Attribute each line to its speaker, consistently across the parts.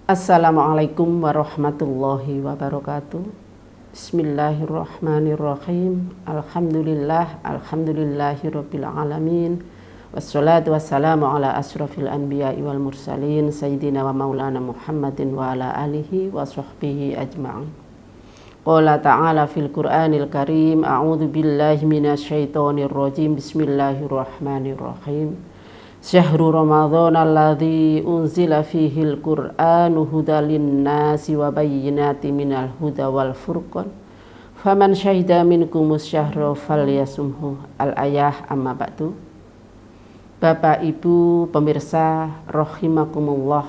Speaker 1: Assalamualaikum warahmatullahi wabarakatuh. Bismillahirrahmanirrahim. Alhamdulillahirabbil alamin. Wassalatu wassalamu ala asrofil anbiya'i wal mursalin sayyidina wa maulana Muhammadin wa ala alihi wa sahbihi ajma'in. Qala ta'ala fil Qur'anil Karim, a'udzu billahi minasyaitonir rajim. Bismillahirrahmanirrahim. Syahrul Ramadan alladzi unzila fihil Qur'anu hudal linnasi wa bayyinatin minal huda wal furqan. Faman syahida minkumus syahra falyasumhu. Al-ayah, amma ba'du. Bapak Ibu pemirsa rahimakumullah.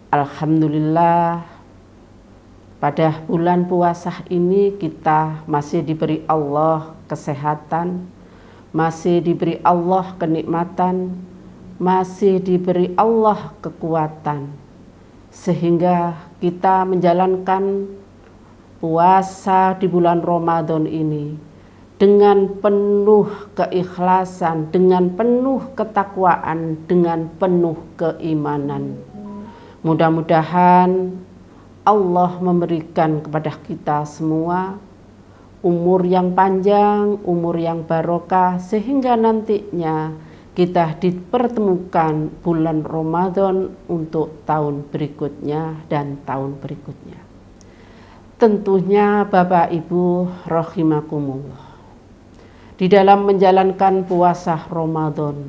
Speaker 1: Alhamdulillah, pada bulan puasa ini kita masih diberi Allah kesehatan, masih diberi Allah kenikmatan, masih diberi Allah kekuatan, sehingga kita menjalankan puasa di bulan Ramadan ini dengan penuh keikhlasan, dengan penuh ketakwaan, dengan penuh keimanan. Mudah-mudahan Allah memberikan kepada kita semua umur yang panjang, umur yang barokah, sehingga nantinya kita dipertemukan bulan Ramadan untuk tahun berikutnya dan tahun berikutnya. Tentunya Bapak Ibu rahimakumullah, di dalam menjalankan puasa Ramadan,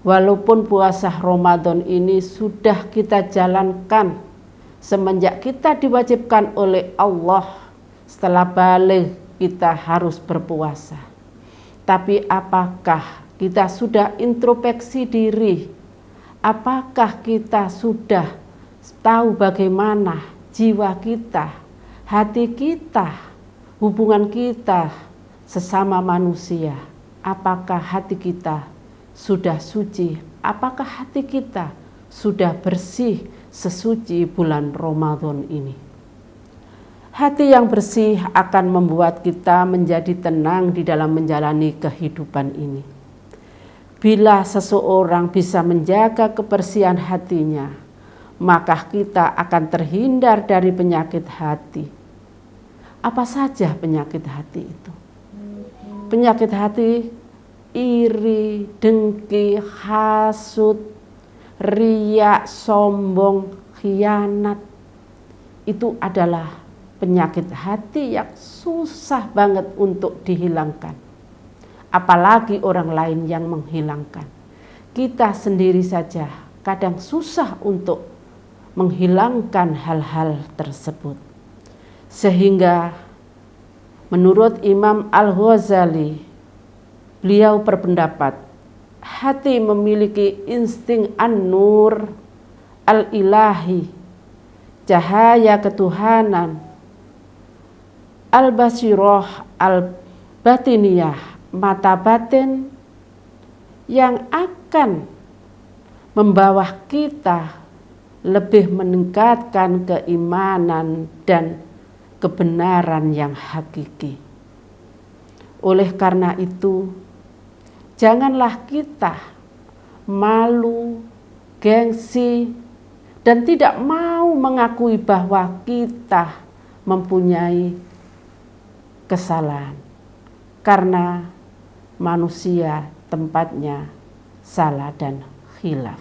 Speaker 1: walaupun puasa Ramadan ini sudah kita jalankan semenjak kita diwajibkan oleh Allah. Setelah balik kita harus berpuasa. Tapi apakah kita sudah introspeksi diri? Apakah kita sudah tahu bagaimana jiwa kita, hati kita, hubungan kita sesama manusia? Apakah hati kita sudah suci? Apakah hati kita sudah bersih sesuci bulan Ramadan ini? Hati yang bersih akan membuat kita menjadi tenang di dalam menjalani kehidupan ini. Bila seseorang bisa menjaga kebersihan hatinya, maka kita akan terhindar dari penyakit hati. Apa saja penyakit hati itu? Penyakit hati iri, dengki, hasud, riya, sombong, khianat. Itu adalah penyakit hati yang susah banget untuk dihilangkan. Apalagi orang lain yang menghilangkan. Kita sendiri saja kadang susah untuk menghilangkan hal-hal tersebut. Sehingga menurut Imam Al-Ghazali, beliau berpendapat hati memiliki insting an-nur al-ilahi, cahaya ketuhanan, al-basirah al-batiniyah, mata batin yang akan membawa kita lebih meningkatkan keimanan dan kebenaran yang hakiki. Oleh karena itu, janganlah kita malu, gengsi, dan tidak mau mengakui bahwa kita mempunyai kesalahan, karena manusia tempatnya salah dan khilaf.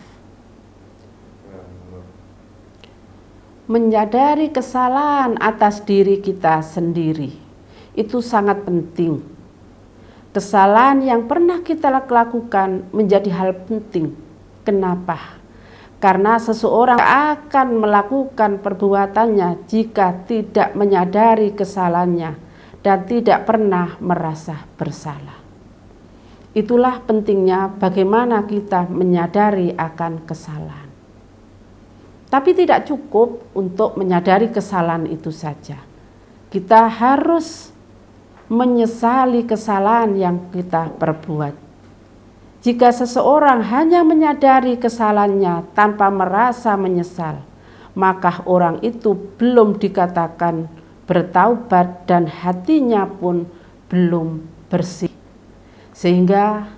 Speaker 1: Menyadari kesalahan atas diri kita sendiri itu sangat penting. Kesalahan yang pernah kita lakukan menjadi hal penting. Kenapa? Karena seseorang akan melakukan perbuatannya jika tidak menyadari kesalahannya dan tidak pernah merasa bersalah. Itulah pentingnya bagaimana kita menyadari akan kesalahan. Tapi tidak cukup untuk menyadari kesalahan itu saja. Kita harus menyesali kesalahan yang kita perbuat. Jika seseorang hanya menyadari kesalahannya tanpa merasa menyesal, maka orang itu belum dikatakan bertaubat dan hatinya pun belum bersih. Sehingga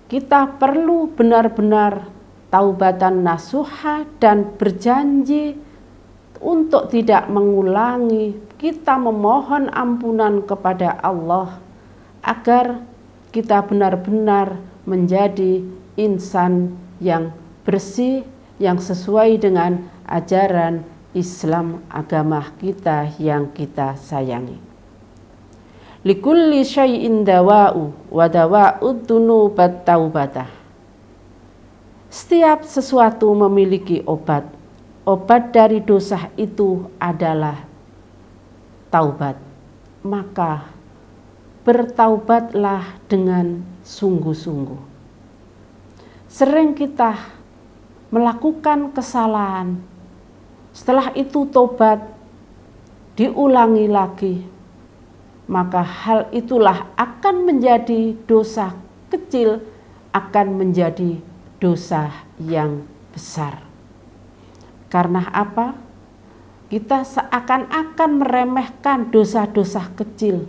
Speaker 1: kita perlu benar-benar taubatan nasuha, dan berjanji untuk tidak mengulangi. Kita memohon ampunan kepada Allah agar kita benar-benar menjadi insan yang bersih, yang sesuai dengan ajaran Islam, agama kita yang kita sayangi. Likulli syai'in dawa'u wa dawa'ud dunubat taubatah. Setiap sesuatu memiliki obat. Obat dari dosa itu adalah taubat. Maka bertaubatlah dengan sungguh-sungguh. Sering kita melakukan kesalahan, setelah itu tobat, diulangi lagi, maka hal itulah akan menjadi dosa kecil, akan menjadi dosa yang besar. Karena apa? Kita seakan-akan meremehkan dosa-dosa kecil.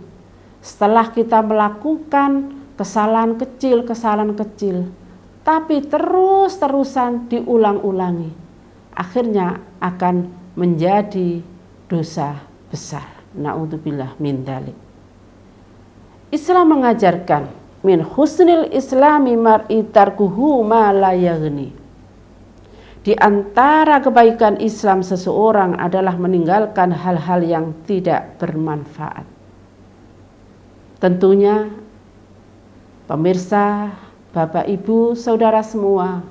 Speaker 1: Setelah kita melakukan kesalahan kecil, tapi terus-terusan diulang-ulangi, akhirnya akan menjadi dosa besar. Na'udzubillah min dzalik. Islam mengajarkan min husnil islami mar'i tarkuhu ma la yaghni. Di antara kebaikan Islam seseorang adalah meninggalkan hal-hal yang tidak bermanfaat. Tentunya pemirsa, Bapak Ibu, saudara semua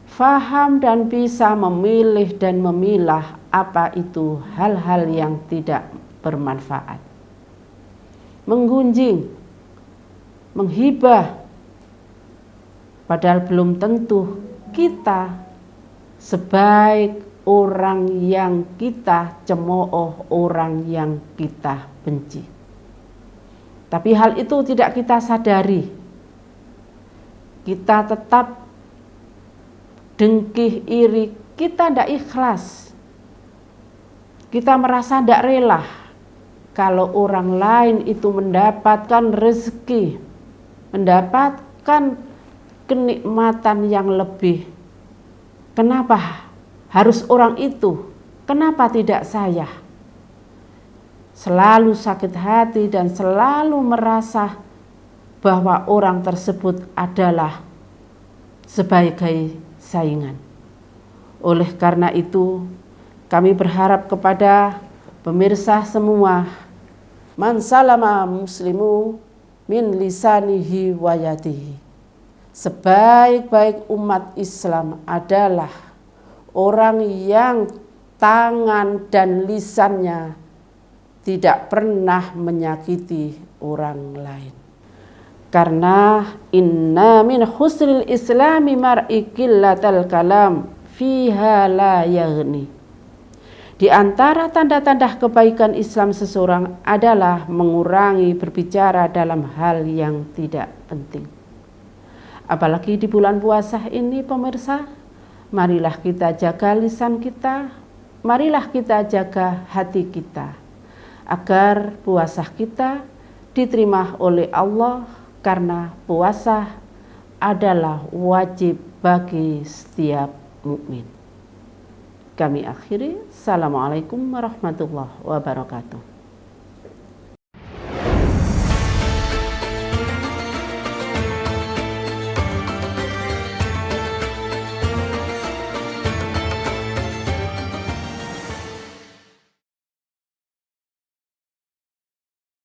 Speaker 1: faham dan bisa memilih dan memilah apa itu hal-hal yang tidak bermanfaat. Menggunjing, menghibah, padahal belum tentu kita sebaik orang yang kita cemooh, orang yang kita benci. Tapi hal itu tidak kita sadari. Kita tetap dengki, iri, kita tidak ikhlas. Kita merasa tidak rela kalau orang lain itu mendapatkan rezeki, mendapatkan kenikmatan yang lebih. Kenapa harus orang itu? Kenapa tidak saya? Selalu sakit hati dan selalu merasa bahwa orang tersebut adalah sebagai saingan. Oleh karena itu, kami berharap kepada pemirsa semua, man salama muslimu min lisanihi wa yadihi. Sebaik-baik umat Islam adalah orang yang tangan dan lisannya tidak pernah menyakiti orang lain. Karena inna min husnil islami mar'i qillatal kalam fiha la yaghni. Di antara tanda-tanda kebaikan Islam seseorang adalah mengurangi berbicara dalam hal yang tidak penting. Apalagi di bulan puasa ini pemirsa, marilah kita jaga lisan kita, marilah kita jaga hati kita, agar puasa kita diterima oleh Allah. Karena puasa adalah wajib bagi setiap mukmin. Kami akhiri. Assalamualaikum warahmatullahi wabarakatuh.